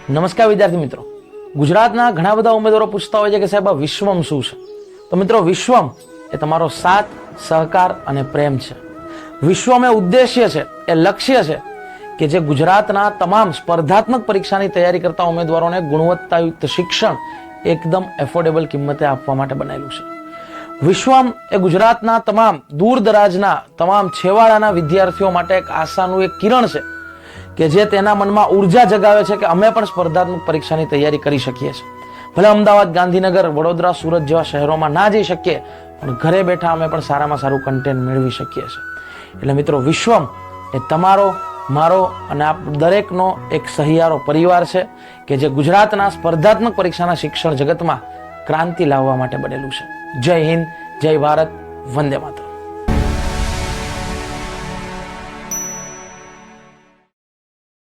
નમસ્કાર વિદ્યાર્થી મિત્રો, ગુજરાતના ઘણા બધા ઉમેદવારો પૂછતા હોય છે કે સાહેબ આ વિશ્વમ શું છે? તો મિત્રો, વિશ્વમ એ તમારો સાથ, સહકાર અને પ્રેમ છે. વિશ્વમ એ ઉદ્દેશ્ય છે, એ લક્ષ્ય છે કે જે ગુજરાતના તમામ સ્પર્ધાત્મક પરીક્ષાની તૈયારી કરતા ઉમેદવારોને ગુણવત્તાયુક્ત શિક્ષણ એકદમ એફોર્ડેબલ કિંમતે આપવા માટે બનાવેલું છે. વિશ્વમ એ ગુજરાતના તમામ દૂર દરાજના તમામ છેવાડાના વિદ્યાર્થીઓ માટે એક આશાનું એક કિરણ છે કે જે તેના મનમાં ઉર્જા જગાવે છે કે અમે પણ સ્પર્ધાત્મક પરીક્ષાની તૈયારી કરી શકીએ છીએ. ભલે અમદાવાદ, ગાંધીનગર, વડોદરા, સુરત જેવા શહેરોમાં ના જઈ શકીએ, પણ ઘરે બેઠા અમે પણ સારામાં સારું કન્ટેન્ટ મેળવી શકીએ છીએ. એટલે મિત્રો, વિશ્વમ એ તમારો, મારો અને આપ દરેકનો એક સહિયારો પરિવાર છે કે જે ગુજરાતના સ્પર્ધાત્મક પરીક્ષાના શિક્ષણ જગતમાં ક્રાંતિ લાવવા માટે બનેલું છે. જય હિન્દ, જય ભારત, વંદે માતરમ.